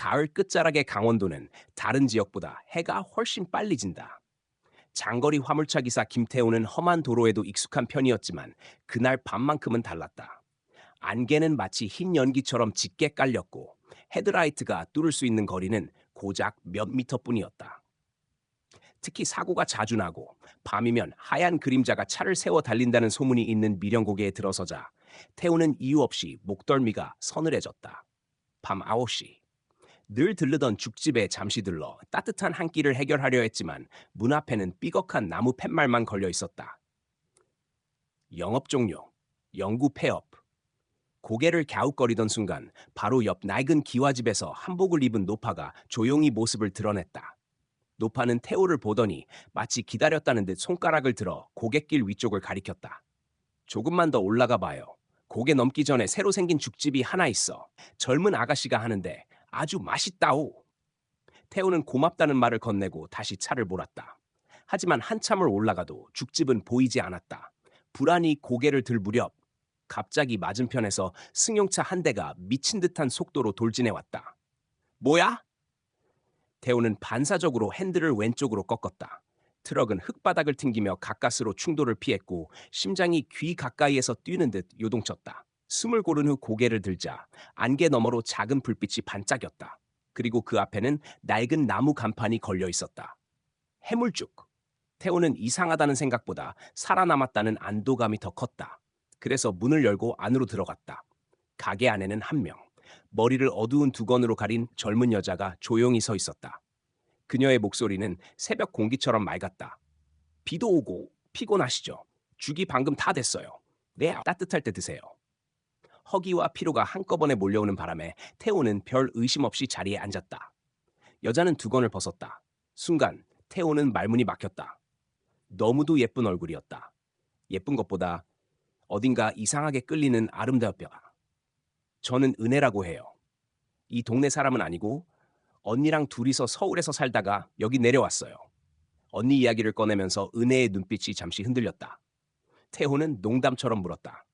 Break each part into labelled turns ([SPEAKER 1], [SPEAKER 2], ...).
[SPEAKER 1] 가을 끝자락의 강원도는 다른 지역보다 해가 훨씬 빨리 진다. 장거리 화물차 기사 김태우는 험한 도로에도 익숙한 편이었지만 그날 밤만큼은 달랐다. 안개는 마치 흰 연기처럼 짙게 깔렸고 헤드라이트가 뚫을 수 있는 거리는 고작 몇 미터뿐이었다. 특히 사고가 자주 나고 밤이면 하얀 그림자가 차를 세워 달린다는 소문이 있는 미령고개에 들어서자 태우는 이유 없이 목덜미가 서늘해졌다. 밤 9시. 늘 들르던 죽집에 잠시 들러 따뜻한 한 끼를 해결하려 했지만 문 앞에는 삐걱한 나무 팻말만 걸려 있었다. 영업 종료. 영구 폐업. 고개를 갸웃거리던 순간 바로 옆 낡은 기와집에서 한복을 입은 노파가 조용히 모습을 드러냈다. 노파는 태호를 보더니 마치 기다렸다는 듯 손가락을 들어 고갯길 위쪽을 가리켰다. 조금만 더 올라가 봐요. 고개 넘기 전에 새로 생긴 죽집이 하나 있어. 젊은 아가씨가 하는데 아주 맛있다오. 태호는 고맙다는 말을 건네고 다시 차를 몰았다. 하지만 한참을 올라가도 죽집은 보이지 않았다. 불안히 고개를 들 무렵 갑자기 맞은편에서 승용차 한 대가 미친 듯한 속도로 돌진해 왔다. 뭐야? 태호는 반사적으로 핸들을 왼쪽으로 꺾었다. 트럭은 흙바닥을 튕기며 가까스로 충돌을 피했고 심장이 귀 가까이에서 뛰는 듯 요동쳤다. 숨을 고른 후 고개를 들자 안개 너머로 작은 불빛이 반짝였다. 그리고 그 앞에는 낡은 나무 간판이 걸려 있었다. 해물죽. 태호는 이상하다는 생각보다 살아남았다는 안도감이 더 컸다. 그래서 문을 열고 안으로 들어갔다. 가게 안에는 한 명. 머리를 어두운 두건으로 가린 젊은 여자가 조용히 서 있었다. 그녀의 목소리는 새벽 공기처럼 맑았다. 비도 오고 피곤하시죠? 죽이 방금 다 됐어요. 네, 따뜻할 때 드세요. 허기와 피로가 한꺼번에 몰려오는 바람에 태호는 별 의심 없이 자리에 앉았다. 여자는 두건을 벗었다. 순간 태호는 말문이 막혔다. 너무도 예쁜 얼굴이었다. 예쁜 것보다 어딘가 이상하게 끌리는 아름다웠다. 저는 은혜라고 해요. 이 동네 사람은 아니고 언니랑 둘이서 서울에서 살다가 여기 내려왔어요. 언니 이야기를 꺼내면서 은혜의 눈빛이 잠시 흔들렸다. 태호는 농담처럼 물었다.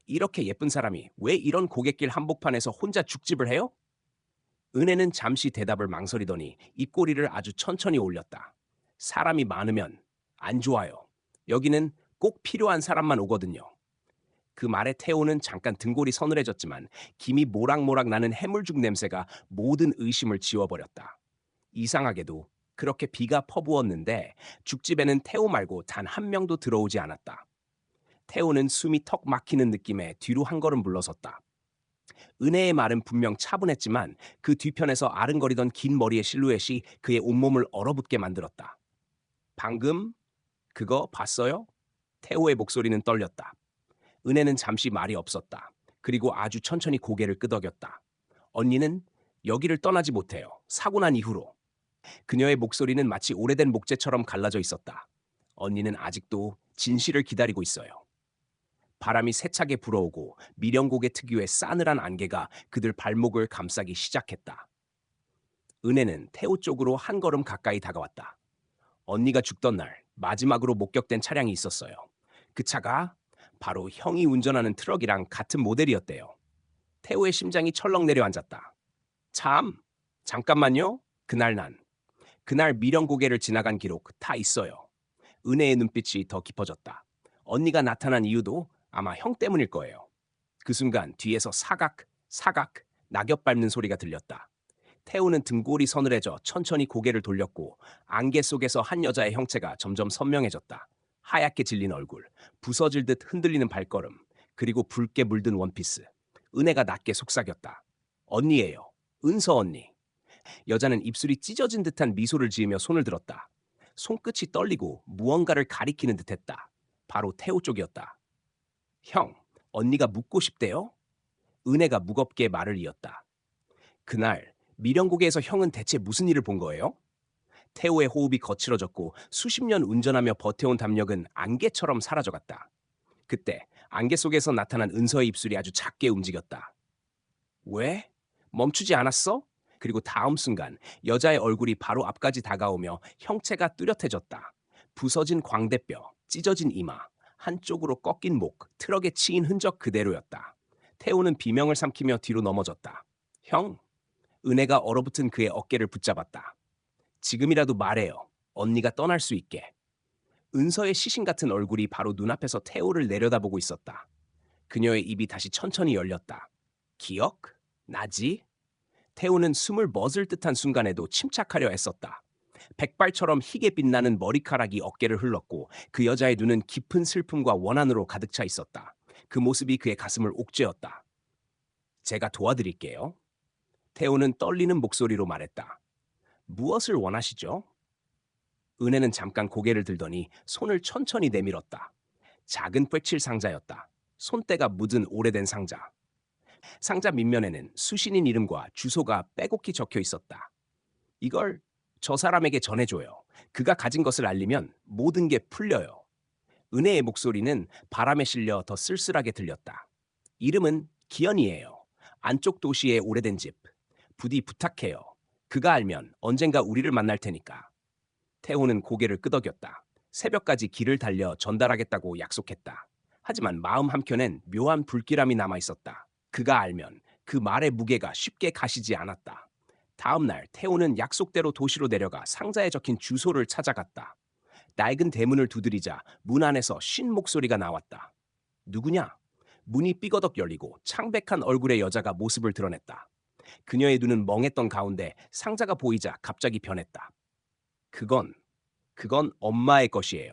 [SPEAKER 1] 이렇게 예쁜 사람이 왜 이런 고갯길 한복판에서 혼자 죽집을 해요? 은혜는 잠시 대답을 망설이더니 입꼬리를 아주 천천히 올렸다. 사람이 많으면 안 좋아요. 여기는 꼭 필요한 사람만 오거든요. 그 말에 태호는 잠깐 등골이 서늘해졌지만 김이 모락모락 나는 해물죽 냄새가 모든 의심을 지워버렸다. 이상하게도 그렇게 비가 퍼부었는데 죽집에는 태호 말고 단 한 명도 들어오지 않았다. 태호는 숨이 턱 막히는 느낌에 뒤로 한 걸음 물러섰다. 은혜의 말은 분명 차분했지만 그 뒤편에서 아른거리던 긴 머리의 실루엣이 그의 온몸을 얼어붙게 만들었다. 방금 그거 봤어요? 태호의 목소리는 떨렸다. 은혜는 잠시 말이 없었다. 그리고 아주 천천히 고개를 끄덕였다. 언니는 여기를 떠나지 못해요. 사고 난 이후로. 그녀의 목소리는 마치 오래된 목재처럼 갈라져 있었다. 언니는 아직도 진실을 기다리고 있어요. 바람이 세차게 불어오고 미령고개 특유의 싸늘한 안개가 그들 발목을 감싸기 시작했다. 은혜는 태호 쪽으로 한 걸음 가까이 다가왔다. 언니가 죽던 날 마지막으로 목격된 차량이 있었어요. 그 차가 바로 형이 운전하는 트럭이랑 같은 모델이었대요. 태호의 심장이 철렁 내려앉았다. 참, 잠깐만요. 그날 미령고개를 지나간 기록 다 있어요. 은혜의 눈빛이 더 깊어졌다. 언니가 나타난 이유도 아마 형 때문일 거예요. 그 순간 뒤에서 사각, 낙엽 밟는 소리가 들렸다. 태우는 등골이 서늘해져 천천히 고개를 돌렸고 안개 속에서 한 여자의 형체가 점점 선명해졌다. 하얗게 질린 얼굴, 부서질 듯 흔들리는 발걸음, 그리고 붉게 물든 원피스. 은혜가 낮게 속삭였다. 언니예요. 은서 언니. 여자는 입술이 찢어진 듯한 미소를 지으며 손을 들었다. 손끝이 떨리고 무언가를 가리키는 듯했다. 바로 태호 쪽이었다. 형, 언니가 묻고 싶대요? 은혜가 무겁게 말을 이었다. 그날 미령고개에서 형은 대체 무슨 일을 본 거예요? 태호의 호흡이 거칠어졌고 수십 년 운전하며 버텨온 담력은 안개처럼 사라져갔다. 그때 안개 속에서 나타난 은서의 입술이 아주 작게 움직였다. 왜? 멈추지 않았어? 그리고 다음 순간 여자의 얼굴이 바로 앞까지 다가오며 형체가 뚜렷해졌다. 부서진 광대뼈, 찢어진 이마, 한쪽으로 꺾인 목, 트럭에 치인 흔적 그대로였다. 태호는 비명을 삼키며 뒤로 넘어졌다. 형, 은혜가 얼어붙은 그의 어깨를 붙잡았다. 지금이라도 말해요. 언니가 떠날 수 있게. 은서의 시신 같은 얼굴이 바로 눈앞에서 태호를 내려다보고 있었다. 그녀의 입이 다시 천천히 열렸다. 기억? 나지? 태호는 숨을 멎을 듯한 순간에도 침착하려 애썼다. 백발처럼 희게 빛나는 머리카락이 어깨를 흘렀고 그 여자의 눈은 깊은 슬픔과 원한으로 가득 차 있었다. 그 모습이 그의 가슴을 옥죄었다. 제가 도와드릴게요. 태호는 떨리는 목소리로 말했다. 무엇을 원하시죠? 은혜는 잠깐 고개를 들더니 손을 천천히 내밀었다. 작은 꿰칠 상자였다. 손때가 묻은 오래된 상자. 상자 밑면에는 수신인 이름과 주소가 빼곡히 적혀 있었다. 이걸 저 사람에게 전해줘요. 그가 가진 것을 알리면 모든 게 풀려요. 은혜의 목소리는 바람에 실려 더 쓸쓸하게 들렸다. 이름은 기현이에요. 안쪽 도시의 오래된 집. 부디 부탁해요. 그가 알면 언젠가 우리를 만날 테니까. 태호는 고개를 끄덕였다. 새벽까지 길을 달려 전달하겠다고 약속했다. 하지만 마음 한켠엔 묘한 불길함이 남아 있었다. 그가 알면 그 말의 무게가 쉽게 가시지 않았다. 다음 날 태호는 약속대로 도시로 내려가 상자에 적힌 주소를 찾아갔다. 낡은 대문을 두드리자 문 안에서 쉰 목소리가 나왔다. 누구냐? 문이 삐거덕 열리고 창백한 얼굴의 여자가 모습을 드러냈다. 그녀의 눈은 멍했던 가운데 상자가 보이자 갑자기 변했다. 그건 엄마의 것이에요.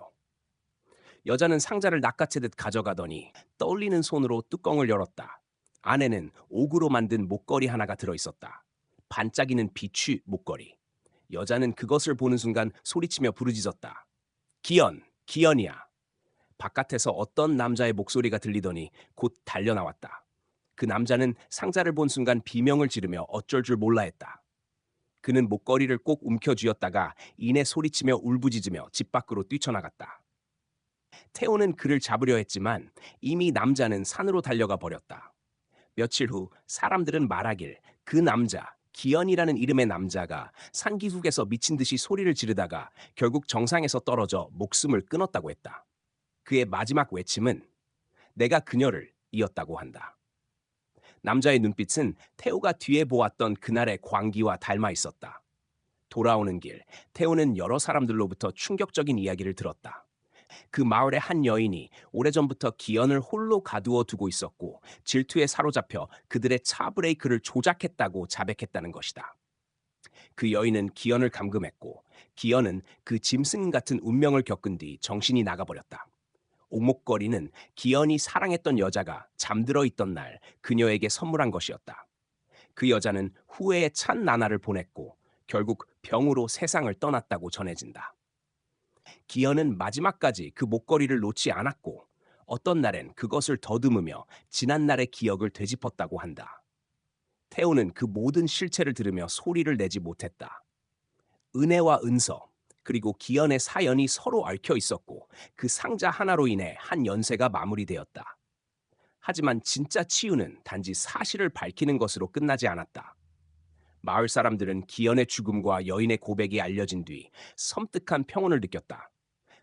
[SPEAKER 1] 여자는 상자를 낚아채듯 가져가더니 떨리는 손으로 뚜껑을 열었다. 안에는 옥으로 만든 목걸이 하나가 들어있었다. 반짝이는 비취 목걸이. 여자는 그것을 보는 순간 소리치며 부르짖었다. 기현, 기현이야. 바깥에서 어떤 남자의 목소리가 들리더니 곧 달려나왔다. 그 남자는 상자를 본 순간 비명을 지르며 어쩔 줄 몰라 했다. 그는 목걸이를 꼭 움켜쥐었다가 이내 소리치며 울부짖으며 집 밖으로 뛰쳐나갔다. 태호는 그를 잡으려 했지만 이미 남자는 산으로 달려가 버렸다. 며칠 후 사람들은 말하길 그 남자, 기현이라는 이름의 남자가 산기슭에서 미친 듯이 소리를 지르다가 결국 정상에서 떨어져 목숨을 끊었다고 했다. 그의 마지막 외침은 내가 그녀를 이었다고 한다. 남자의 눈빛은 태호가 뒤에 보았던 그날의 광기와 닮아 있었다. 돌아오는 길, 태호는 여러 사람들로부터 충격적인 이야기를 들었다. 그 마을의 한 여인이 오래전부터 기현을 홀로 가두어 두고 있었고 질투에 사로잡혀 그들의 차 브레이크를 조작했다고 자백했다는 것이다. 그 여인은 기현을 감금했고 기현은 그 짐승 같은 운명을 겪은 뒤 정신이 나가버렸다. 옥목걸이는 기현이 사랑했던 여자가 잠들어 있던 날 그녀에게 선물한 것이었다. 그 여자는 후회에 찬 나날을 보냈고 결국 병으로 세상을 떠났다고 전해진다. 기현은 마지막까지 그 목걸이를 놓지 않았고 어떤 날엔 그것을 더듬으며 지난날의 기억을 되짚었다고 한다. 태호는 그 모든 실체를 들으며 소리를 내지 못했다. 은혜와 은서 그리고 기현의 사연이 서로 얽혀 있었고 그 상자 하나로 인해 한 연쇄가 마무리되었다. 하지만 진짜 치유는 단지 사실을 밝히는 것으로 끝나지 않았다. 마을 사람들은 기현의 죽음과 여인의 고백이 알려진 뒤 섬뜩한 평온을 느꼈다.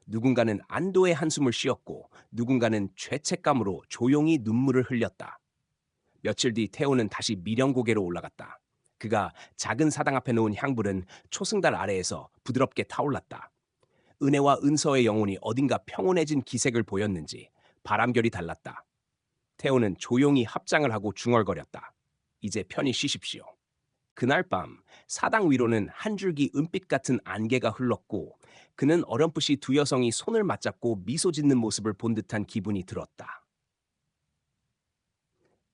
[SPEAKER 1] 누군가는 안도의 한숨을 쉬었고 누군가는 죄책감으로 조용히 눈물을 흘렸다. 며칠 뒤 태호는 다시 미령고개로 올라갔다. 그가 작은 사당 앞에 놓은 향불은 초승달 아래에서 부드럽게 타올랐다. 은혜와 은서의 영혼이 어딘가 평온해진 기색을 보였는지 바람결이 달랐다. 태호는 조용히 합장을 하고 중얼거렸다. 이제 편히 쉬십시오. 그날 밤 사당 위로는 한 줄기 은빛 같은 안개가 흘렀고 그는 어렴풋이 두 여성이 손을 맞잡고 미소 짓는 모습을 본 듯한 기분이 들었다.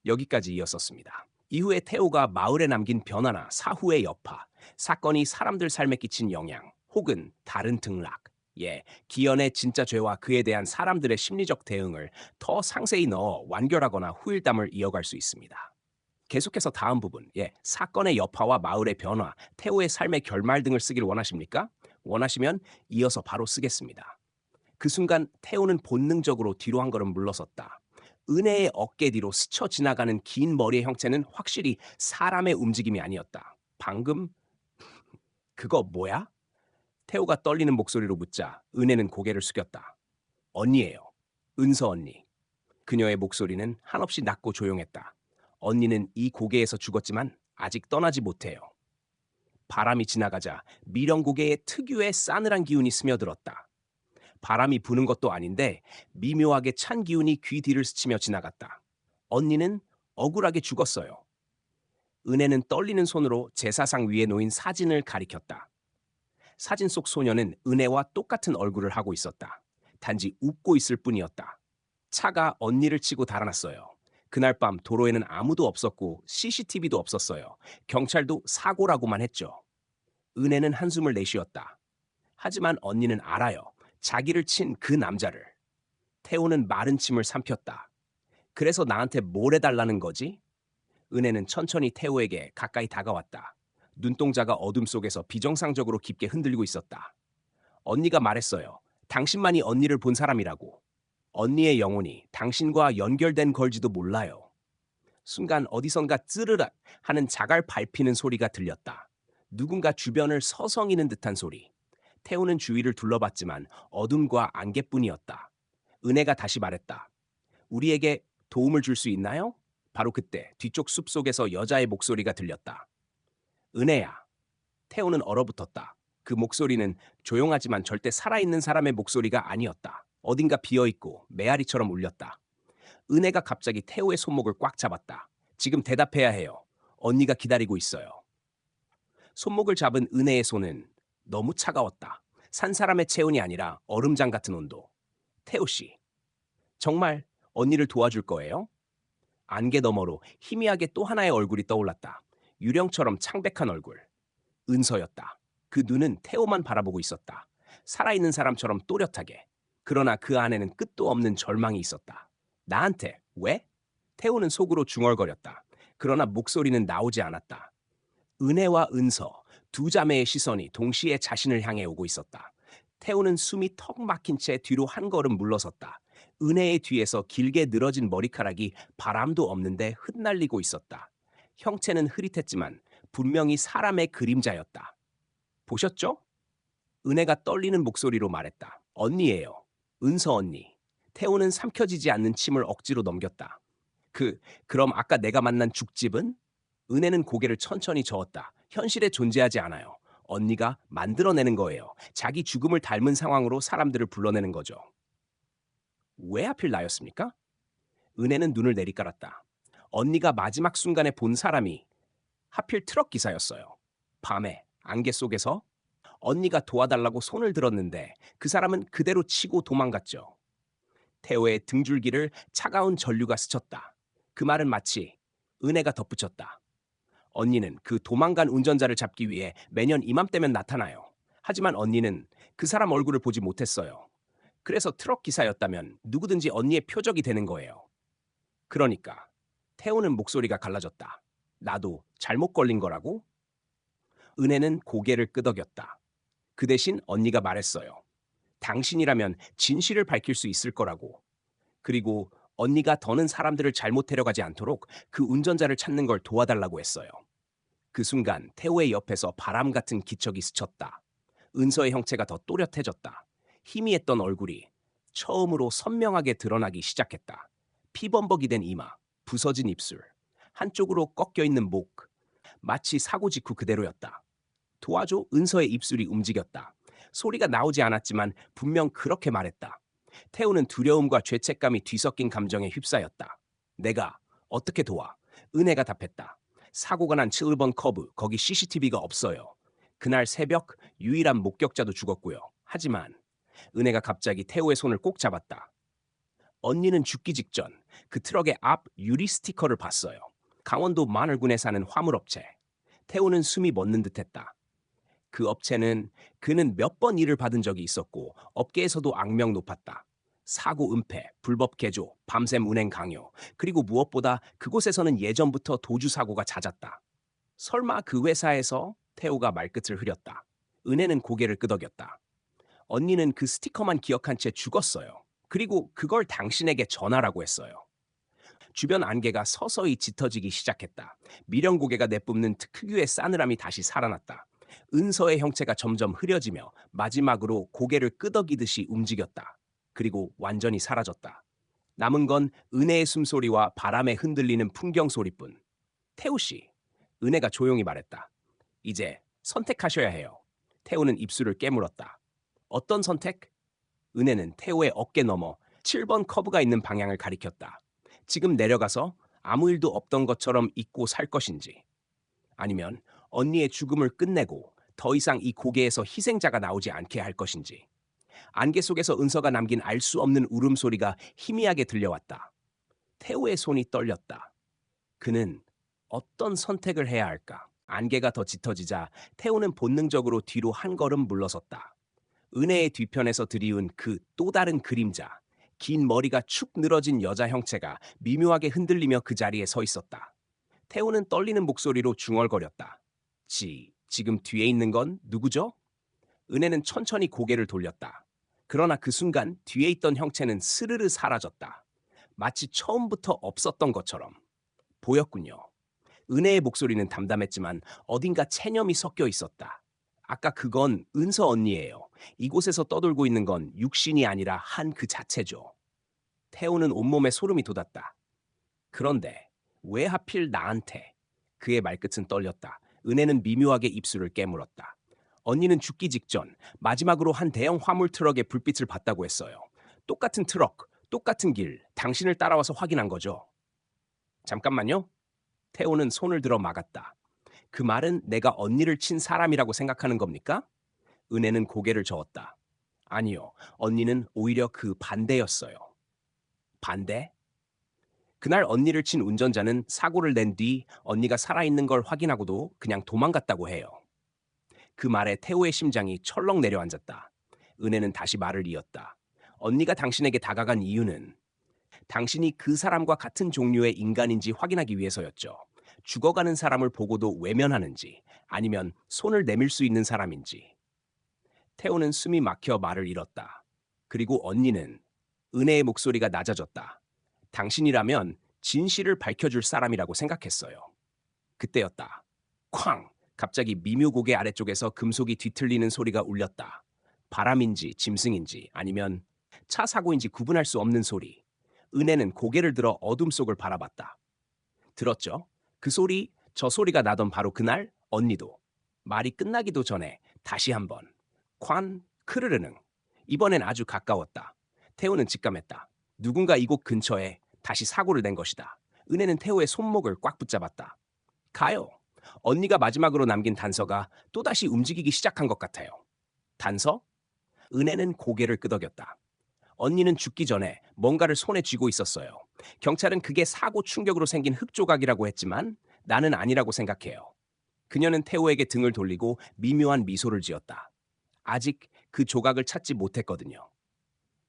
[SPEAKER 1] 여기까지 이었었습니다. 이후에 태호가 마을에 남긴 변화나 사후의 여파, 사건이 사람들 삶에 끼친 영향, 혹은 다른 등락, 기현의 진짜 죄와 그에 대한 사람들의 심리적 대응을 더 상세히 넣어 완결하거나 후일담을 이어갈 수 있습니다. 계속해서 다음 부분, 사건의 여파와 마을의 변화, 태호의 삶의 결말 등을 쓰길 원하십니까? 원하시면 이어서 바로 쓰겠습니다. 그 순간 태호는 본능적으로 뒤로 한 걸음 물러섰다. 은혜의 어깨 뒤로 스쳐 지나가는 긴 머리의 형체는 확실히 사람의 움직임이 아니었다. 방금 그거 뭐야? 태호가 떨리는 목소리로 묻자 은혜는 고개를 숙였다. 언니예요. 은서 언니. 그녀의 목소리는 한없이 낮고 조용했다. 언니는 이 고개에서 죽었지만 아직 떠나지 못해요. 바람이 지나가자 미령고개에 특유의 싸늘한 기운이 스며들었다. 바람이 부는 것도 아닌데 미묘하게 찬 기운이 귀 뒤를 스치며 지나갔다. 언니는 억울하게 죽었어요. 은혜는 떨리는 손으로 제사상 위에 놓인 사진을 가리켰다. 사진 속 소녀는 은혜와 똑같은 얼굴을 하고 있었다. 단지 웃고 있을 뿐이었다. 차가 언니를 치고 달아났어요. 그날 밤 도로에는 아무도 없었고 CCTV도 없었어요. 경찰도 사고라고만 했죠. 은혜는 한숨을 내쉬었다. 하지만 언니는 알아요. 자기를 친 그 남자를. 태호는 마른 침을 삼켰다. 그래서 나한테 뭘 해달라는 거지? 은혜는 천천히 태호에게 가까이 다가왔다. 눈동자가 어둠 속에서 비정상적으로 깊게 흔들리고 있었다. 언니가 말했어요. 당신만이 언니를 본 사람이라고. 언니의 영혼이 당신과 연결된 걸지도 몰라요. 순간 어디선가 찌르락 하는 자갈 밟히는 소리가 들렸다. 누군가 주변을 서성이는 듯한 소리. 태우는 주위를 둘러봤지만 어둠과 안개뿐이었다. 은혜가 다시 말했다. 우리에게 도움을 줄 수 있나요? 바로 그때 뒤쪽 숲속에서 여자의 목소리가 들렸다. 은혜야. 태우는 얼어붙었다. 그 목소리는 조용하지만 절대 살아있는 사람의 목소리가 아니었다. 어딘가 비어있고 메아리처럼 울렸다. 은혜가 갑자기 태우의 손목을 꽉 잡았다. 지금 대답해야 해요. 언니가 기다리고 있어요. 손목을 잡은 은혜의 손은 너무 차가웠다. 산 사람의 체온이 아니라 얼음장 같은 온도. 태우 씨, 정말 언니를 도와줄 거예요? 안개 너머로 희미하게 또 하나의 얼굴이 떠올랐다. 유령처럼 창백한 얼굴. 은서였다. 그 눈은 태호만 바라보고 있었다. 살아있는 사람처럼 또렷하게. 그러나 그 안에는 끝도 없는 절망이 있었다. 나한테 왜? 태호는 속으로 중얼거렸다. 그러나 목소리는 나오지 않았다. 은혜와 은서, 두 자매의 시선이 동시에 자신을 향해 오고 있었다. 태호는 숨이 턱 막힌 채 뒤로 한 걸음 물러섰다. 은혜의 뒤에서 길게 늘어진 머리카락이 바람도 없는데 흩날리고 있었다. 형체는 흐릿했지만 분명히 사람의 그림자였다. 보셨죠? 은혜가 떨리는 목소리로 말했다. 언니예요. 은서 언니. 태호는 삼켜지지 않는 침을 억지로 넘겼다. 그럼 아까 내가 만난 죽집은? 은혜는 고개를 천천히 저었다. 현실에 존재하지 않아요. 언니가 만들어내는 거예요. 자기 죽음을 닮은 상황으로 사람들을 불러내는 거죠. 왜 하필 나였습니까? 은혜는 눈을 내리깔았다. 언니가 마지막 순간에 본 사람이 하필 트럭 기사였어요. 밤에 안개 속에서 언니가 도와달라고 손을 들었는데 그 사람은 그대로 치고 도망갔죠. 태호의 등줄기를 차가운 전류가 스쳤다. 그 말은 마치 은혜가 덧붙였다. 언니는 그 도망간 운전자를 잡기 위해 매년 이맘때면 나타나요. 하지만 언니는 그 사람 얼굴을 보지 못했어요. 그래서 트럭 기사였다면 누구든지 언니의 표적이 되는 거예요. 그러니까 태호는 목소리가 갈라졌다. 나도 잘못 걸린 거라고? 은혜는 고개를 끄덕였다. 그 대신 언니가 말했어요. 당신이라면 진실을 밝힐 수 있을 거라고. 그리고 언니가 더는 사람들을 잘못 데려가지 않도록 그 운전자를 찾는 걸 도와달라고 했어요. 그 순간 태호의 옆에서 바람 같은 기척이 스쳤다. 은서의 형체가 더 또렷해졌다. 희미했던 얼굴이 처음으로 선명하게 드러나기 시작했다. 피범벅이 된 이마, 부서진 입술, 한쪽으로 꺾여 있는 목, 마치 사고 직후 그대로였다. 도와줘 은서의 입술이 움직였다. 소리가 나오지 않았지만 분명 그렇게 말했다. 태우는 두려움과 죄책감이 뒤섞인 감정에 휩싸였다. 내가 어떻게 도와? 은혜가 답했다. 사고가 난 7번 커브, 거기 CCTV가 없어요. 그날 새벽 유일한 목격자도 죽었고요. 하지만 은혜가 갑자기 태우의 손을 꼭 잡았다. 언니는 죽기 직전 그 트럭의 앞 유리 스티커를 봤어요. 강원도 마늘군에 사는 화물업체. 태우는 숨이 멎는 듯했다. 그 업체는 그는 몇 번 일을 받은 적이 있었고 업계에서도 악명 높았다. 사고 은폐, 불법 개조, 밤샘 운행 강요, 그리고 무엇보다 그곳에서는 예전부터 도주 사고가 잦았다. 설마 그 회사에서? 태호가 말끝을 흐렸다. 은혜는 고개를 끄덕였다. 언니는 그 스티커만 기억한 채 죽었어요. 그리고 그걸 당신에게 전하라고 했어요. 주변 안개가 서서히 짙어지기 시작했다. 미령 고개가 내뿜는 특유의 싸늘함이 다시 살아났다. 은서의 형체가 점점 흐려지며 마지막으로 고개를 끄덕이듯이 움직였다. 그리고 완전히 사라졌다. 남은 건 은혜의 숨소리와 바람에 흔들리는 풍경 소리뿐. 태우 씨, 은혜가 조용히 말했다. 이제 선택하셔야 해요. 태우는 입술을 깨물었다. 어떤 선택? 은혜는 태우의 어깨 너머 7번 커브가 있는 방향을 가리켰다. 지금 내려가서 아무 일도 없던 것처럼 잊고 살 것인지, 아니면 언니의 죽음을 끝내고 더 이상 이 고개에서 희생자가 나오지 않게 할 것인지. 안개 속에서 은서가 남긴 알 수 없는 울음소리가 희미하게 들려왔다. 태우의 손이 떨렸다. 그는 어떤 선택을 해야 할까? 안개가 더 짙어지자 태우는 본능적으로 뒤로 한 걸음 물러섰다. 은혜의 뒤편에서 드리운 그 또 다른 그림자, 긴 머리가 축 늘어진 여자 형체가 미묘하게 흔들리며 그 자리에 서 있었다. 태우는 떨리는 목소리로 중얼거렸다. 지금 뒤에 있는 건 누구죠? 은혜는 천천히 고개를 돌렸다. 그러나 그 순간 뒤에 있던 형체는 스르르 사라졌다. 마치 처음부터 없었던 것처럼 보였군요. 은혜의 목소리는 담담했지만 어딘가 체념이 섞여 있었다. 아까 그건 은서 언니예요. 이곳에서 떠돌고 있는 건 육신이 아니라 한 그 자체죠. 태우는 온몸에 소름이 돋았다. 그런데 왜 하필 나한테? 그의 말끝은 떨렸다. 은혜는 미묘하게 입술을 깨물었다. 언니는 죽기 직전 마지막으로 한 대형 화물 트럭의 불빛을 봤다고 했어요. 똑같은 트럭, 똑같은 길, 당신을 따라와서 확인한 거죠. 잠깐만요. 태호는 손을 들어 막았다. 그 말은 내가 언니를 친 사람이라고 생각하는 겁니까? 은혜는 고개를 저었다. 아니요. 언니는 오히려 그 반대였어요. 반대? 그날 언니를 친 운전자는 사고를 낸 뒤 언니가 살아있는 걸 확인하고도 그냥 도망갔다고 해요. 그 말에 태호의 심장이 철렁 내려앉았다. 은혜는 다시 말을 이었다. 언니가 당신에게 다가간 이유는 당신이 그 사람과 같은 종류의 인간인지 확인하기 위해서였죠. 죽어가는 사람을 보고도 외면하는지 아니면 손을 내밀 수 있는 사람인지. 태호는 숨이 막혀 말을 잃었다. 그리고 언니는 은혜의 목소리가 낮아졌다. 당신이라면 진실을 밝혀줄 사람이라고 생각했어요. 그때였다. 쾅! 갑자기 미묘 고개 아래쪽에서 금속이 뒤틀리는 소리가 울렸다. 바람인지 짐승인지 아니면 차 사고인지 구분할 수 없는 소리. 은혜는 고개를 들어 어둠 속을 바라봤다. 들었죠? 그 소리, 저 소리가 나던 바로 그날 언니도 말이 끝나기도 전에 다시 한번 쾅! 크르르능. 이번엔 아주 가까웠다. 태호는 직감했다. 누군가 이곳 근처에 다시 사고를 낸 것이다. 은혜는 태호의 손목을 꽉 붙잡았다. 가요. 언니가 마지막으로 남긴 단서가 또다시 움직이기 시작한 것 같아요. 단서? 은혜는 고개를 끄덕였다. 언니는 죽기 전에 뭔가를 손에 쥐고 있었어요. 경찰은 그게 사고 충격으로 생긴 흙조각이라고 했지만 나는 아니라고 생각해요. 그녀는 태호에게 등을 돌리고 미묘한 미소를 지었다. 아직 그 조각을 찾지 못했거든요.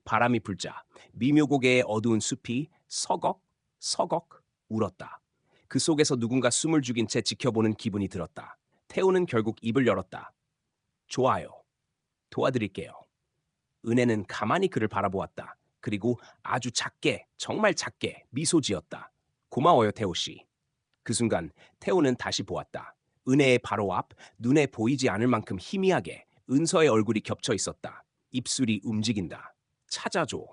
[SPEAKER 1] 바람이 불자 미묘고개의 어두운 숲이 서걱 서걱 울었다. 그 속에서 누군가 숨을 죽인 채 지켜보는 기분이 들었다. 태호는 결국 입을 열었다. 좋아요. 도와드릴게요. 은혜는 가만히 그를 바라보았다. 그리고 아주 작게, 정말 작게 미소 지었다. 고마워요, 태호 씨. 그 순간 태호는 다시 보았다. 은혜의 바로 앞, 눈에 보이지 않을 만큼 희미하게 은서의 얼굴이 겹쳐 있었다. 입술이 움직인다. 찾아줘.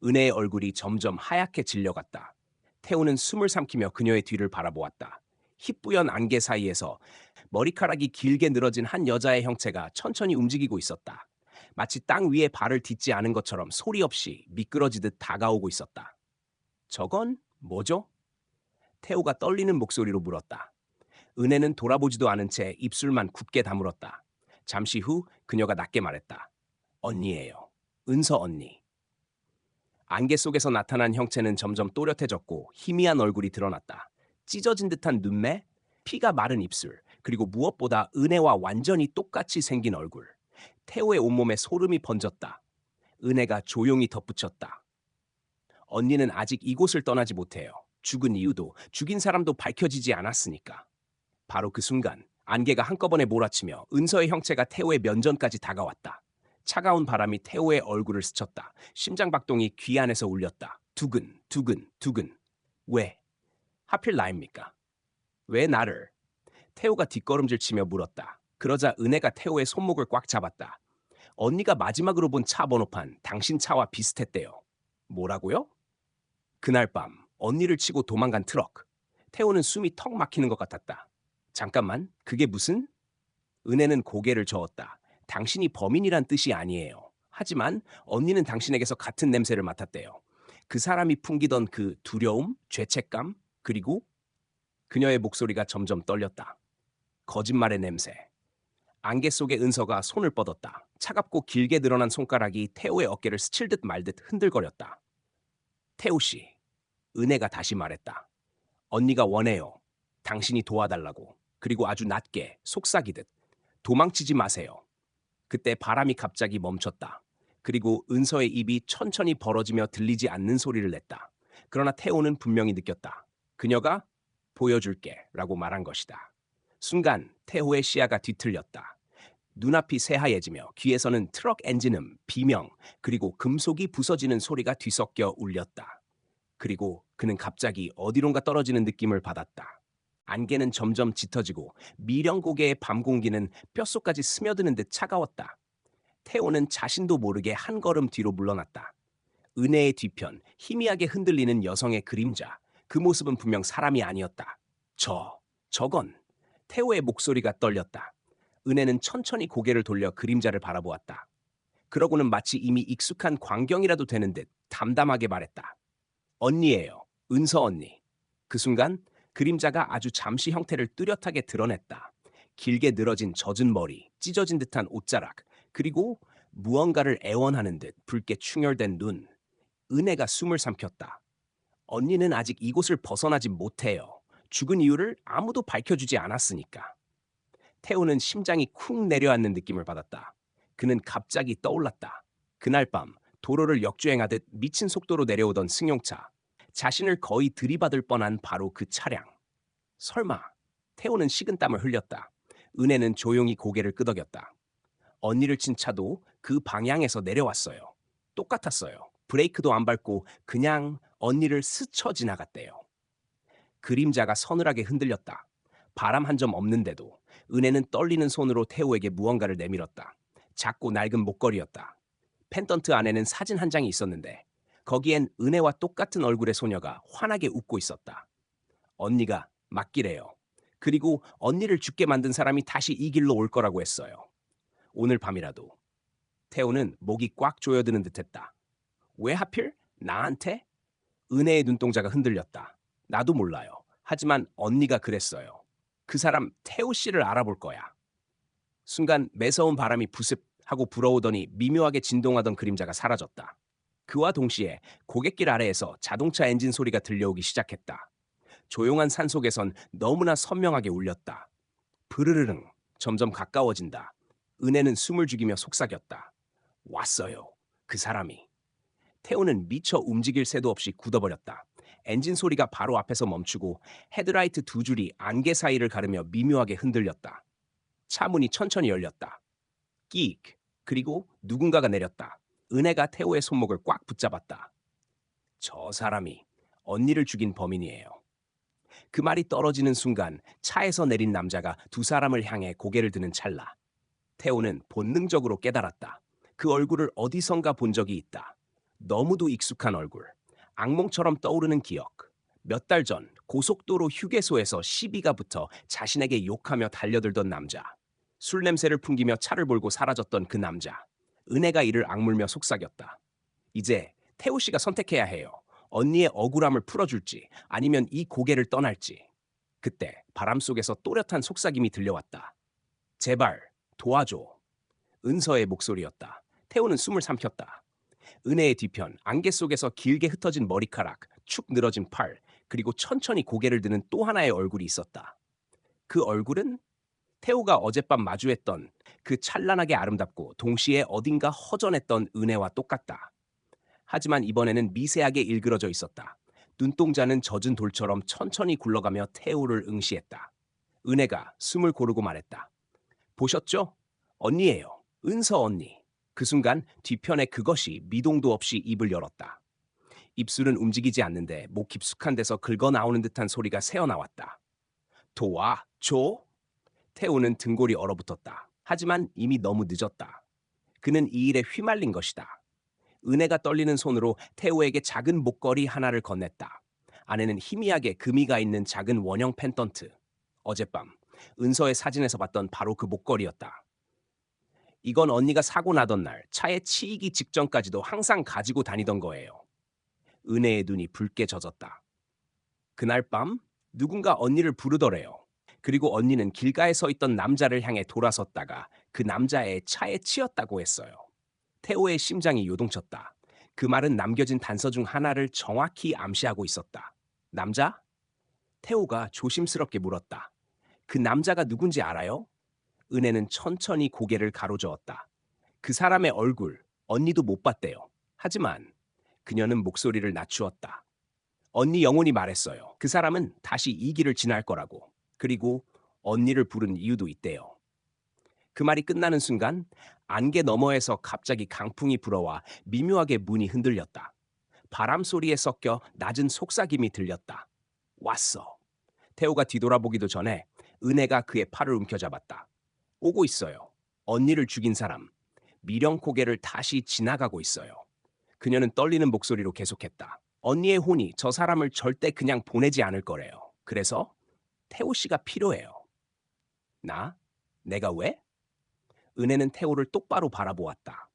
[SPEAKER 1] 은혜의 얼굴이 점점 하얗게 질려갔다. 태호는 숨을 삼키며 그녀의 뒤를 바라보았다. 희뿌연 안개 사이에서 머리카락이 길게 늘어진 한 여자의 형체가 천천히 움직이고 있었다. 마치 땅 위에 발을 딛지 않은 것처럼 소리 없이 미끄러지듯 다가오고 있었다. 저건 뭐죠? 태호가 떨리는 목소리로 물었다. 은혜는 돌아보지도 않은 채 입술만 굳게 다물었다. 잠시 후 그녀가 낮게 말했다. 언니예요. 은서 언니. 안개 속에서 나타난 형체는 점점 또렷해졌고 희미한 얼굴이 드러났다. 찢어진 듯한 눈매, 피가 마른 입술, 그리고 무엇보다 은혜와 완전히 똑같이 생긴 얼굴. 태호의 온몸에 소름이 번졌다. 은혜가 조용히 덧붙였다. 언니는 아직 이곳을 떠나지 못해요. 죽은 이유도 죽인 사람도 밝혀지지 않았으니까. 바로 그 순간 안개가 한꺼번에 몰아치며 은서의 형체가 태호의 면전까지 다가왔다. 차가운 바람이 태호의 얼굴을 스쳤다. 심장박동이 귀 안에서 울렸다. 두근, 두근, 두근. 왜? 하필 나입니까? 왜 나를? 태호가 뒷걸음질 치며 물었다. 그러자 은혜가 태호의 손목을 꽉 잡았다. 언니가 마지막으로 본 차 번호판 당신 차와 비슷했대요. 뭐라고요? 그날 밤 언니를 치고 도망간 트럭. 태호는 숨이 턱 막히는 것 같았다. 잠깐만, 그게 무슨? 은혜는 고개를 저었다. 당신이 범인이란 뜻이 아니에요. 하지만 언니는 당신에게서 같은 냄새를 맡았대요. 그 사람이 풍기던 그 두려움, 죄책감, 그리고 그녀의 목소리가 점점 떨렸다. 거짓말의 냄새. 안개 속의 은서가 손을 뻗었다. 차갑고 길게 늘어난 손가락이 태호의 어깨를 스칠 듯 말 듯 흔들거렸다. 태호 씨, 은혜가 다시 말했다. 언니가 원해요. 당신이 도와달라고. 그리고 아주 낮게, 속삭이듯. 도망치지 마세요. 그때 바람이 갑자기 멈췄다. 그리고 은서의 입이 천천히 벌어지며 들리지 않는 소리를 냈다. 그러나 태호는 분명히 느꼈다. 그녀가 보여줄게 라고 말한 것이다. 순간 태호의 시야가 뒤틀렸다. 눈앞이 새하얘지며 귀에서는 트럭 엔진음, 비명, 그리고 금속이 부서지는 소리가 뒤섞여 울렸다. 그리고 그는 갑자기 어디론가 떨어지는 느낌을 받았다. 안개는 점점 짙어지고 미령고개의 밤 공기는 뼛속까지 스며드는 듯 차가웠다. 태호는 자신도 모르게 한 걸음 뒤로 물러났다. 은혜의 뒤편, 희미하게 흔들리는 여성의 그림자. 그 모습은 분명 사람이 아니었다. 저건. 태호의 목소리가 떨렸다. 은혜는 천천히 고개를 돌려 그림자를 바라보았다. 그러고는 마치 이미 익숙한 광경이라도 되는 듯 담담하게 말했다. 언니예요. 은서 언니. 그 순간 그림자가 아주 잠시 형태를 뚜렷하게 드러냈다. 길게 늘어진 젖은 머리, 찢어진 듯한 옷자락, 그리고 무언가를 애원하는 듯 붉게 충혈된 눈. 은혜가 숨을 삼켰다. 언니는 아직 이곳을 벗어나지 못해요. 죽은 이유를 아무도 밝혀주지 않았으니까. 태우는 심장이 쿵 내려앉는 느낌을 받았다. 그는 갑자기 떠올랐다. 그날 밤 도로를 역주행하듯 미친 속도로 내려오던 승용차. 자신을 거의 들이받을 뻔한 바로 그 차량. 설마. 태호는 식은땀을 흘렸다. 은혜는 조용히 고개를 끄덕였다. 언니를 친 차도 그 방향에서 내려왔어요. 똑같았어요. 브레이크도 안 밟고 그냥 언니를 스쳐 지나갔대요. 그림자가 서늘하게 흔들렸다. 바람 한 점 없는데도 은혜는 떨리는 손으로 태호에게 무언가를 내밀었다. 작고 낡은 목걸이였다. 펜던트 안에는 사진 한 장이 있었는데 거기엔 은혜와 똑같은 얼굴의 소녀가 환하게 웃고 있었다. 언니가 맞기래요. 그리고 언니를 죽게 만든 사람이 다시 이 길로 올 거라고 했어요. 오늘 밤이라도. 태호는 목이 꽉 조여드는 듯했다. 왜 하필? 나한테? 은혜의 눈동자가 흔들렸다. 나도 몰라요. 하지만 언니가 그랬어요. 그 사람 태호 씨를 알아볼 거야. 순간 매서운 바람이 부습 하고 불어오더니 미묘하게 진동하던 그림자가 사라졌다. 그와 동시에 고갯길 아래에서 자동차 엔진 소리가 들려오기 시작했다. 조용한 산속에선 너무나 선명하게 울렸다. 브르르릉 점점 가까워진다. 은혜는 숨을 죽이며 속삭였다. 왔어요. 그 사람이. 태우는 미처 움직일 새도 없이 굳어버렸다. 엔진 소리가 바로 앞에서 멈추고 헤드라이트 두 줄이 안개 사이를 가르며 미묘하게 흔들렸다. 차 문이 천천히 열렸다. 끼익. 그리고 누군가가 내렸다. 은혜가 태호의 손목을 꽉 붙잡았다. 저 사람이 언니를 죽인 범인이에요. 그 말이 떨어지는 순간 차에서 내린 남자가 두 사람을 향해 고개를 드는 찰나. 태호는 본능적으로 깨달았다. 그 얼굴을 어디선가 본 적이 있다. 너무도 익숙한 얼굴. 악몽처럼 떠오르는 기억. 몇 달 전 고속도로 휴게소에서 시비가 붙어 자신에게 욕하며 달려들던 남자. 술 냄새를 풍기며 차를 몰고 사라졌던 그 남자. 은혜가 이를 악물며 속삭였다. 이제 태호 씨가 선택해야 해요. 언니의 억울함을 풀어줄지 아니면 이 고개를 떠날지. 그때 바람 속에서 또렷한 속삭임이 들려왔다. 제발 도와줘. 은서의 목소리였다. 태호는 숨을 삼켰다. 은혜의 뒤편 안개 속에서 길게 흩어진 머리카락, 축 늘어진 팔, 그리고 천천히 고개를 드는 또 하나의 얼굴이 있었다. 그 얼굴은 태호가 어젯밤 마주했던 그 찬란하게 아름답고 동시에 어딘가 허전했던 은혜와 똑같다. 하지만 이번에는 미세하게 일그러져 있었다. 눈동자는 젖은 돌처럼 천천히 굴러가며 태호를 응시했다. 은혜가 숨을 고르고 말했다. 보셨죠? 언니예요. 은서 언니. 그 순간 뒤편에 그것이 미동도 없이 입을 열었다. 입술은 움직이지 않는데 목 깊숙한 데서 긁어 나오는 듯한 소리가 새어나왔다. 도와줘? 태호는 등골이 얼어붙었다. 하지만 이미 너무 늦었다. 그는 이 일에 휘말린 것이다. 은혜가 떨리는 손으로 태호에게 작은 목걸이 하나를 건넸다. 안에는 희미하게 금이가 있는 작은 원형 펜던트. 어젯밤 은서의 사진에서 봤던 바로 그 목걸이였다. 이건 언니가 사고 나던 날 차에 치이기 직전까지도 항상 가지고 다니던 거예요. 은혜의 눈이 붉게 젖었다. 그날 밤 누군가 언니를 부르더래요. 그리고 언니는 길가에 서 있던 남자를 향해 돌아섰다가 그 남자의 차에 치였다고 했어요. 태호의 심장이 요동쳤다. 그 말은 남겨진 단서 중 하나를 정확히 암시하고 있었다. 남자? 태호가 조심스럽게 물었다. 그 남자가 누군지 알아요? 은혜는 천천히 고개를 가로저었다. 그 사람의 얼굴, 언니도 못 봤대요. 하지만 그녀는 목소리를 낮추었다. 언니 영혼이 말했어요. 그 사람은 다시 이 길을 지날 거라고. 그리고 언니를 부른 이유도 있대요. 그 말이 끝나는 순간 안개 너머에서 갑자기 강풍이 불어와 미묘하게 문이 흔들렸다. 바람 소리에 섞여 낮은 속삭임이 들렸다. 왔어. 태호가 뒤돌아보기도 전에 은혜가 그의 팔을 움켜잡았다. 오고 있어요. 언니를 죽인 사람. 미령 고개를 다시 지나가고 있어요. 그녀는 떨리는 목소리로 계속했다. 언니의 혼이 저 사람을 절대 그냥 보내지 않을 거래요. 그래서 태호 씨가 필요해요. 나? 내가 왜? 은혜는 태호를 똑바로 바라보았다.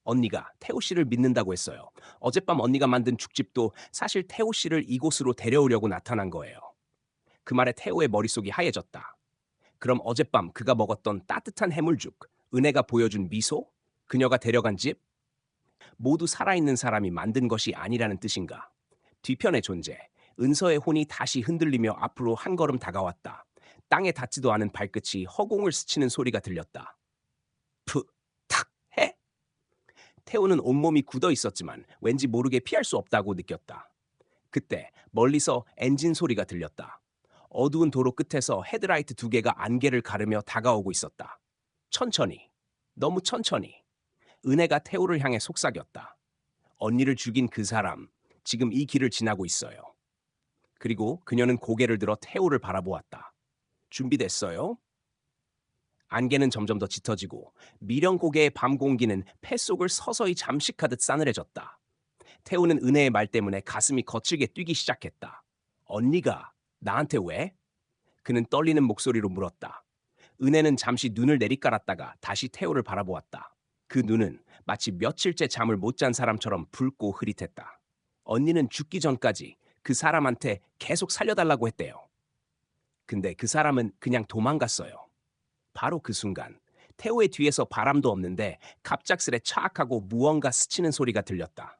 [SPEAKER 1] 언니가 태호 씨를 믿는다고 했어요. 어젯밤 언니가 만든 죽집도 사실 태호 씨를 이곳으로 데려오려고 나타난 거예요. 그 말에 태호의 머릿속이 하얘졌다. 그럼 어젯밤 그가 먹었던 따뜻한 해물죽, 은혜가 보여준 미소, 그녀가 데려간 집, 모두 살아있는 사람이 만든 것이 아니라는 뜻인가? 뒤편의 존재, 은서의 혼이 다시 흔들리며 앞으로 한 걸음 다가왔다. 땅에 닿지도 않은 발끝이 허공을 스치는 소리가 들렸다. 푸, 탁, 해? 태호는 온몸이 굳어 있었지만 왠지 모르게 피할 수 없다고 느꼈다. 그때 멀리서 엔진 소리가 들렸다. 어두운 도로 끝에서 헤드라이트 두 개가 안개를 가르며 다가오고 있었다. 천천히, 너무 천천히. 은혜가 태호를 향해 속삭였다. 언니를 죽인 그 사람, 지금 이 길을 지나고 있어요. 그리고 그녀는 고개를 들어 태호를 바라보았다. 준비됐어요? 안개는 점점 더 짙어지고 미령 고개의 밤 공기는 폐 속을 서서히 잠식하듯 싸늘해졌다. 태호는 은혜의 말 때문에 가슴이 거칠게 뛰기 시작했다. 언니가 나한테 왜? 그는 떨리는 목소리로 물었다. 은혜는 잠시 눈을 내리깔았다가 다시 태호를 바라보았다. 그 눈은 마치 며칠째 잠을 못 잔 사람처럼 붉고 흐릿했다. 언니는 죽기 전까지 그 사람한테 계속 살려달라고 했대요. 근데 그 사람은 그냥 도망갔어요. 바로 그 순간 태호의 뒤에서 바람도 없는데 갑작스레 차악하고 무언가 스치는 소리가 들렸다.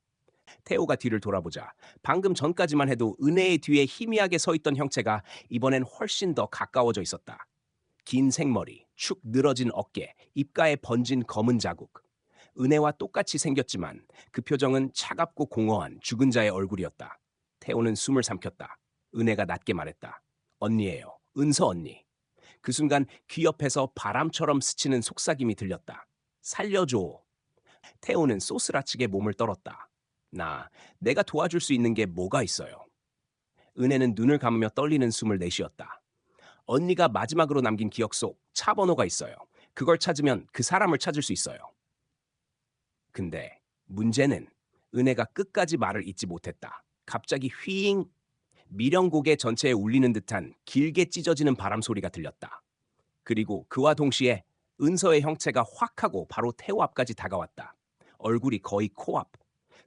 [SPEAKER 1] 태호가 뒤를 돌아보자 방금 전까지만 해도 은혜의 뒤에 희미하게 서 있던 형체가 이번엔 훨씬 더 가까워져 있었다. 긴 생머리, 축 늘어진 어깨, 입가에 번진 검은 자국. 은혜와 똑같이 생겼지만 그 표정은 차갑고 공허한 죽은 자의 얼굴이었다. 태호는 숨을 삼켰다. 은혜가 낮게 말했다. 언니예요. 은서 언니. 그 순간 귀 옆에서 바람처럼 스치는 속삭임이 들렸다. 살려줘. 태호는 소스라치게 몸을 떨었다. 내가 도와줄 수 있는 게 뭐가 있어요? 은혜는 눈을 감으며 떨리는 숨을 내쉬었다. 언니가 마지막으로 남긴 기억 속 차 번호가 있어요. 그걸 찾으면 그 사람을 찾을 수 있어요. 근데 문제는 은혜가 끝까지 말을 잇지 못했다. 갑자기 휘잉 미령고개 전체에 울리는 듯한 길게 찢어지는 바람 소리가 들렸다. 그리고 그와 동시에 은서의 형체가 확 하고 바로 태호 앞까지 다가왔다. 얼굴이 거의 코앞.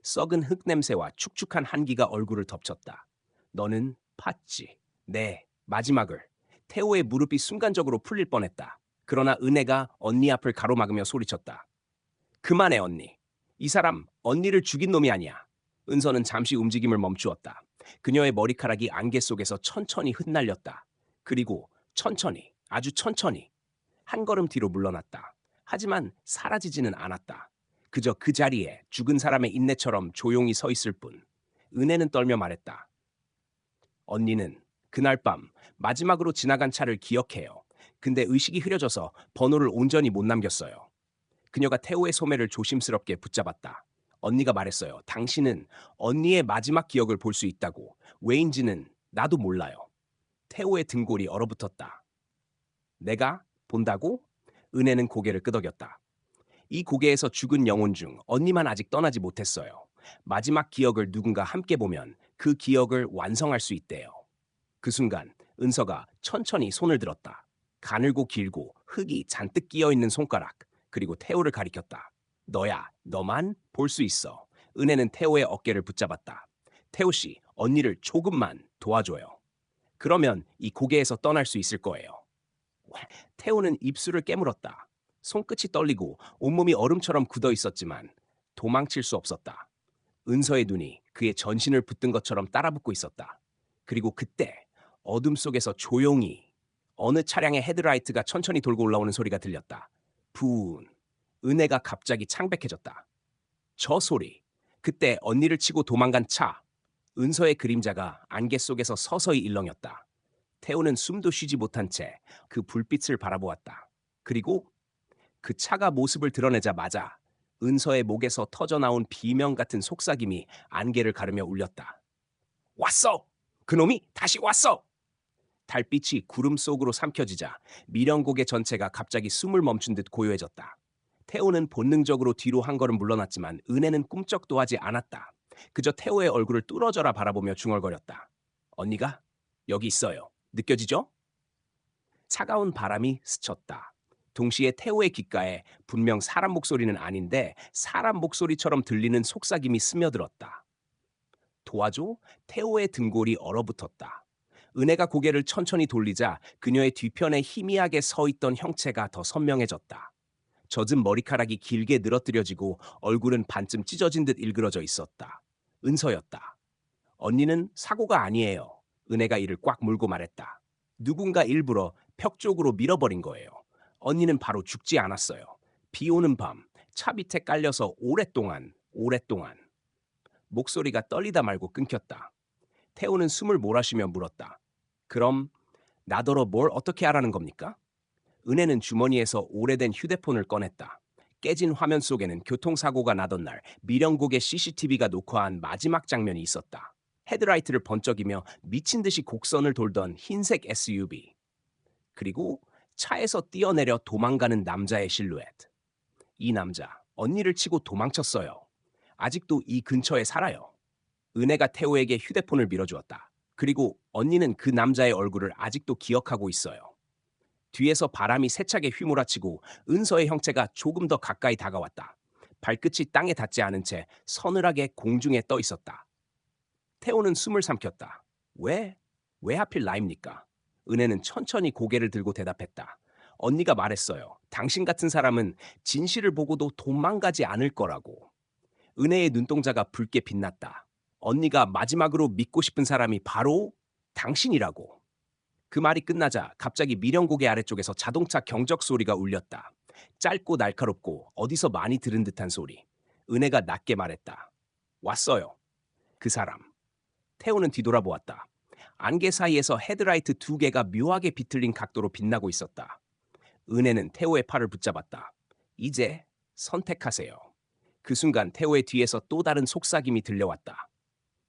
[SPEAKER 1] 썩은 흙 냄새와 축축한 한기가 얼굴을 덮쳤다. 너는 팠지. 네, 마지막을. 태호의 무릎이 순간적으로 풀릴 뻔했다. 그러나 은혜가 언니 앞을 가로막으며 소리쳤다. 그만해 언니. 이 사람 언니를 죽인 놈이 아니야. 은서는 잠시 움직임을 멈추었다. 그녀의 머리카락이 안개 속에서 천천히 흩날렸다. 그리고 천천히, 아주 천천히 한 걸음 뒤로 물러났다. 하지만 사라지지는 않았다. 그저 그 자리에 죽은 사람의 인내처럼 조용히 서 있을 뿐. 은혜는 떨며 말했다. 언니는 그날 밤 마지막으로 지나간 차를 기억해요. 근데 의식이 흐려져서 번호를 온전히 못 남겼어요. 그녀가 태호의 소매를 조심스럽게 붙잡았다. 언니가 말했어요. 당신은 언니의 마지막 기억을 볼 수 있다고. 왜인지는 나도 몰라요. 태호의 등골이 얼어붙었다. 내가 본다고? 은혜는 고개를 끄덕였다. 이 고개에서 죽은 영혼 중 언니만 아직 떠나지 못했어요. 마지막 기억을 누군가 함께 보면 그 기억을 완성할 수 있대요. 그 순간 은서가 천천히 손을 들었다. 가늘고 길고 흙이 잔뜩 끼어있는 손가락, 그리고 태호를 가리켰다. 너야, 너만 볼 수 있어. 은혜는 태호의 어깨를 붙잡았다. 태호 씨, 언니를 조금만 도와줘요. 그러면 이 고개에서 떠날 수 있을 거예요. 태호는 입술을 깨물었다. 손끝이 떨리고 온몸이 얼음처럼 굳어 있었지만 도망칠 수 없었다. 은서의 눈이 그의 전신을 붙든 것처럼 따라붙고 있었다. 그리고 그때 어둠 속에서 조용히 어느 차량의 헤드라이트가 천천히 돌고 올라오는 소리가 들렸다. 부은. 은혜가 갑자기 창백해졌다. 저 소리. 그때 언니를 치고 도망간 차. 은서의 그림자가 안개 속에서 서서히 일렁였다. 태호는 숨도 쉬지 못한 채 그 불빛을 바라보았다. 그리고 그 차가 모습을 드러내자마자 은서의 목에서 터져나온 비명 같은 속삭임이 안개를 가르며 울렸다. 왔어! 그놈이 다시 왔어! 달빛이 구름 속으로 삼켜지자 미령고개 전체가 갑자기 숨을 멈춘 듯 고요해졌다. 태호는 본능적으로 뒤로 한 걸음 물러났지만 은혜는 꿈쩍도 하지 않았다. 그저 태호의 얼굴을 뚫어져라 바라보며 중얼거렸다. 언니가 여기 있어요. 느껴지죠? 차가운 바람이 스쳤다. 동시에 태호의 귓가에 분명 사람 목소리는 아닌데 사람 목소리처럼 들리는 속삭임이 스며들었다. 도와줘? 태호의 등골이 얼어붙었다. 은혜가 고개를 천천히 돌리자 그녀의 뒤편에 희미하게 서 있던 형체가 더 선명해졌다. 젖은 머리카락이 길게 늘어뜨려지고 얼굴은 반쯤 찢어진 듯 일그러져 있었다. 은서였다. 언니는 사고가 아니에요. 은혜가 이를 꽉 물고 말했다. 누군가 일부러 벽 쪽으로 밀어버린 거예요. 언니는 바로 죽지 않았어요. 비 오는 밤, 차 밑에 깔려서 오랫동안. 목소리가 떨리다 말고 끊겼다. 태호는 숨을 몰아쉬며 물었다. 그럼 나더러 뭘 어떻게 하라는 겁니까? 은혜는 주머니에서 오래된 휴대폰을 꺼냈다. 깨진 화면 속에는 교통사고가 나던 날 미령국의 CCTV가 녹화한 마지막 장면이 있었다. 헤드라이트를 번쩍이며 미친 듯이 곡선을 돌던 흰색 SUV. 그리고 차에서 뛰어내려 도망가는 남자의 실루엣. 이 남자, 언니를 치고 도망쳤어요. 아직도 이 근처에 살아요. 은혜가 태호에게 휴대폰을 밀어주었다. 그리고 언니는 그 남자의 얼굴을 아직도 기억하고 있어요. 뒤에서 바람이 세차게 휘몰아치고 은서의 형체가 조금 더 가까이 다가왔다. 발끝이 땅에 닿지 않은 채 서늘하게 공중에 떠 있었다. 태호는 숨을 삼켰다. 왜? 왜 하필 나입니까? 은혜는 천천히 고개를 들고 대답했다. 언니가 말했어요. 당신 같은 사람은 진실을 보고도 도망가지 않을 거라고. 은혜의 눈동자가 붉게 빛났다. 언니가 마지막으로 믿고 싶은 사람이 바로 당신이라고. 그 말이 끝나자 갑자기 미령고개 아래쪽에서 자동차 경적 소리가 울렸다. 짧고 날카롭고 어디서 많이 들은 듯한 소리. 은혜가 낮게 말했다. 왔어요. 그 사람. 태호는 뒤돌아보았다. 안개 사이에서 헤드라이트 두 개가 묘하게 비틀린 각도로 빛나고 있었다. 은혜는 태호의 팔을 붙잡았다. 이제 선택하세요. 그 순간 태호의 뒤에서 또 다른 속삭임이 들려왔다.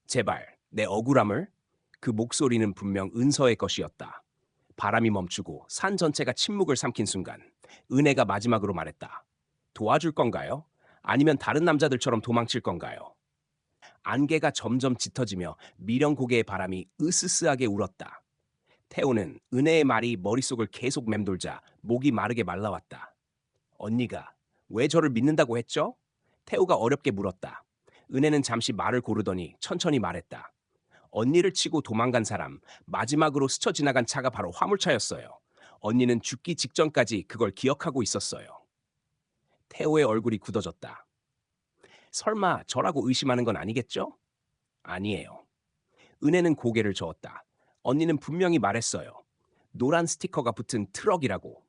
[SPEAKER 1] 제발 내 억울함을? 그 목소리는 분명 은서의 것이었다. 바람이 멈추고 산 전체가 침묵을 삼킨 순간 은혜가 마지막으로 말했다. 도와줄 건가요? 아니면 다른 남자들처럼 도망칠 건가요? 안개가 점점 짙어지며 미령고개의 바람이 으스스하게 울었다. 태호는 은혜의 말이 머릿속을 계속 맴돌자 목이 마르게 말라왔다. 언니가 왜 저를 믿는다고 했죠? 태호가 어렵게 물었다. 은혜는 잠시 말을 고르더니 천천히 말했다. 언니를 치고 도망간 사람, 마지막으로 스쳐 지나간 차가 바로 화물차였어요. 언니는 죽기 직전까지 그걸 기억하고 있었어요. 태호의 얼굴이 굳어졌다. 설마 저라고 의심하는 건 아니겠죠? 아니에요. 은혜는 고개를 저었다. 언니는 분명히 말했어요. 노란 스티커가 붙은 트럭이라고.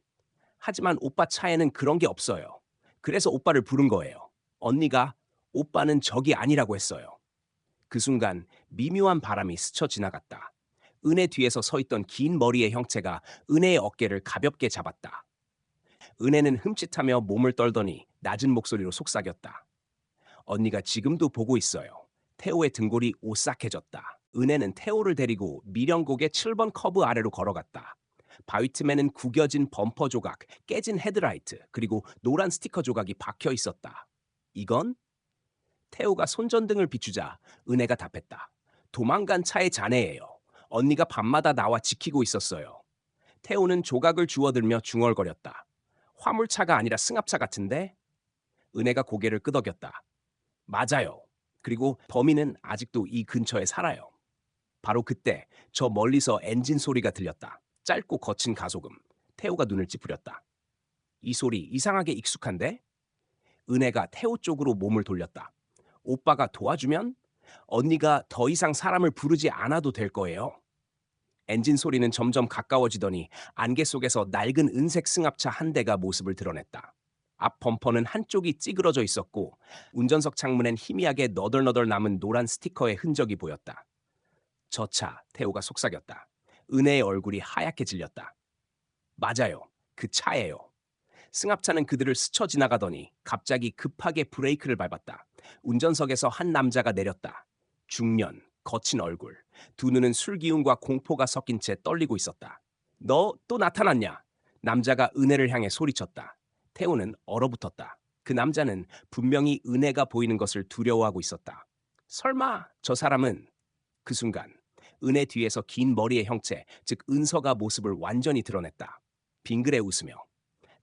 [SPEAKER 1] 하지만 오빠 차에는 그런 게 없어요. 그래서 오빠를 부른 거예요. 언니가 오빠는 적이 아니라고 했어요. 그 순간 미묘한 바람이 스쳐 지나갔다. 은혜 뒤에서 서 있던 긴 머리의 형체가 은혜의 어깨를 가볍게 잡았다. 은혜는 흠칫하며 몸을 떨더니 낮은 목소리로 속삭였다. 언니가 지금도 보고 있어요. 태호의 등골이 오싹해졌다. 은혜는 태호를 데리고 미령곡의 7번 커브 아래로 걸어갔다. 바위 틈에는 구겨진 범퍼 조각, 깨진 헤드라이트, 그리고 노란 스티커 조각이 박혀 있었다. 이건? 태호가 손전등을 비추자 은혜가 답했다. 도망간 차의 잔해예요. 언니가 밤마다 나와 지키고 있었어요. 태호는 조각을 주워들며 중얼거렸다. 화물차가 아니라 승합차 같은데? 은혜가 고개를 끄덕였다. 맞아요. 그리고 범인은 아직도 이 근처에 살아요. 바로 그때 저 멀리서 엔진 소리가 들렸다. 짧고 거친 가속음. 태호가 눈을 찌푸렸다. 이 소리 이상하게 익숙한데? 은혜가 태호 쪽으로 몸을 돌렸다. 오빠가 도와주면 언니가 더 이상 사람을 부르지 않아도 될 거예요. 엔진 소리는 점점 가까워지더니 안개 속에서 낡은 은색 승합차 한 대가 모습을 드러냈다. 앞 범퍼는 한쪽이 찌그러져 있었고 운전석 창문엔 희미하게 너덜너덜 남은 노란 스티커의 흔적이 보였다. 저 차, 태호가 속삭였다. 은혜의 얼굴이 하얗게 질렸다. 맞아요. 그 차예요. 승합차는 그들을 스쳐 지나가더니 갑자기 급하게 브레이크를 밟았다. 운전석에서 한 남자가 내렸다. 중년, 거친 얼굴, 두 눈은 술기운과 공포가 섞인 채 떨리고 있었다. 너 또 나타났냐? 남자가 은혜를 향해 소리쳤다. 태호는 얼어붙었다. 그 남자는 분명히 은혜가 보이는 것을 두려워하고 있었다. 설마 저 사람은... 그 순간 은혜 뒤에서 긴 머리의 형체, 즉 은서가 모습을 완전히 드러냈다. 빙그레 웃으며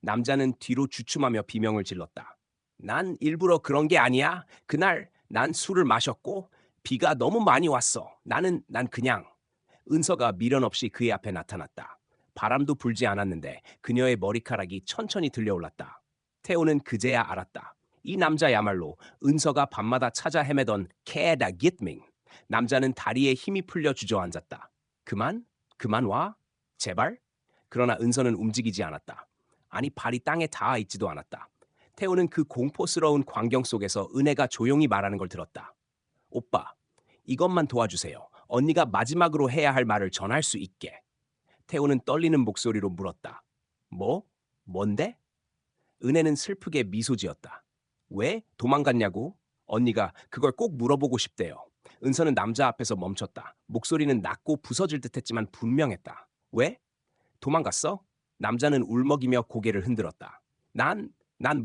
[SPEAKER 1] 남자는 뒤로 주춤하며 비명을 질렀다. 난 일부러 그런 게 아니야. 그날 난 술을 마셨고 비가 너무 많이 왔어. 난 그냥... 은서가 미련 없이 그의 앞에 나타났다. 바람도 불지 않았는데 그녀의 머리카락이 천천히 들려올랐다. 태호는 그제야 알았다. 이 남자야말로 은서가 밤마다 찾아 헤매던 캐다 기트밍. 남자는 다리에 힘이 풀려 주저앉았다. 그만 와? 제발? 그러나 은서는 움직이지 않았다. 아니 발이 땅에 닿아 있지도 않았다. 태호는 그 공포스러운 광경 속에서 은혜가 조용히 말하는 걸 들었다. 오빠, 이것만 도와주세요. 언니가 마지막으로 해야 할 말을 전할 수 있게. 태호는 떨리는 목소리로 물었다. 뭐? 뭔데? 은혜는 슬프게 미소 지었다. 왜? 도망갔냐고? 언니가 그걸 꼭 물어보고 싶대요. 은서는 남자 앞에서 멈췄다. 목소리는 낮고 부서질 듯했지만 분명했다. 왜? 도망갔어? 남자는 울먹이며 고개를 흔들었다. 난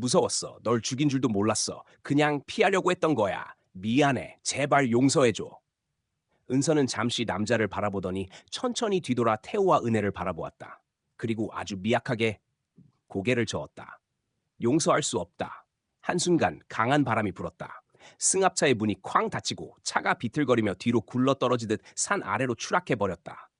[SPEAKER 1] 무서웠어. 널 죽인 줄도 몰랐어. 그냥 피하려고 했던 거야. 미안해. 제발 용서해줘. 은서는 잠시 남자를 바라보더니 천천히 뒤돌아 태호와 은혜를 바라보았다. 그리고 아주 미약하게 고개를 저었다. 용서할 수 없다. 한순간 강한 바람이 불었다. 승합차의 문이 쾅 닫히고 차가 비틀거리며 뒤로 굴러떨어지듯 산 아래로 추락해버렸다.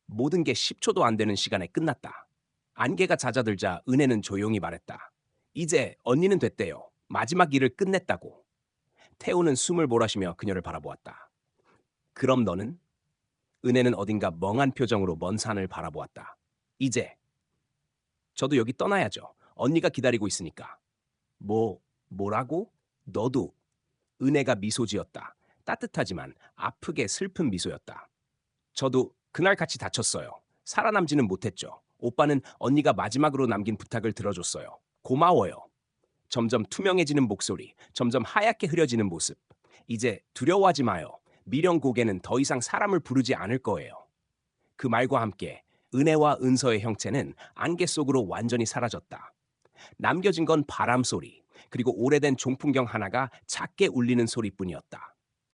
[SPEAKER 1] 모든 게 10초도 안 되는 시간에 끝났다. 안개가 잦아들자 은혜는 조용히 말했다. 이제 언니는 됐대요. 마지막 일을 끝냈다고. 태호는 숨을 몰아쉬며 그녀를 바라보았다. 그럼 너는? 은혜는 어딘가 멍한 표정으로 먼 산을 바라보았다. 이제. 저도 여기 떠나야죠. 언니가 기다리고 있으니까. 뭐라고? 너도. 은혜가 미소 지었다. 따뜻하지만 아프게 슬픈 미소였다. 저도 그날 같이 다쳤어요. 살아남지는 못했죠. 오빠는 언니가 마지막으로 남긴 부탁을 들어줬어요. 고마워요. 점점 투명해지는 목소리, 점점 하얗게 흐려지는 모습. 이제 두려워하지 마요. 미련 고개는 더 이상 사람을 부르지 않을 거예요. 그 말과 함께 은혜와 은서의 형체는 안개 속으로 완전히 사라졌다. 남겨진 건 바람 소리, 그리고 오래된 종풍경 하나가 작게 울리는 소리뿐이었다.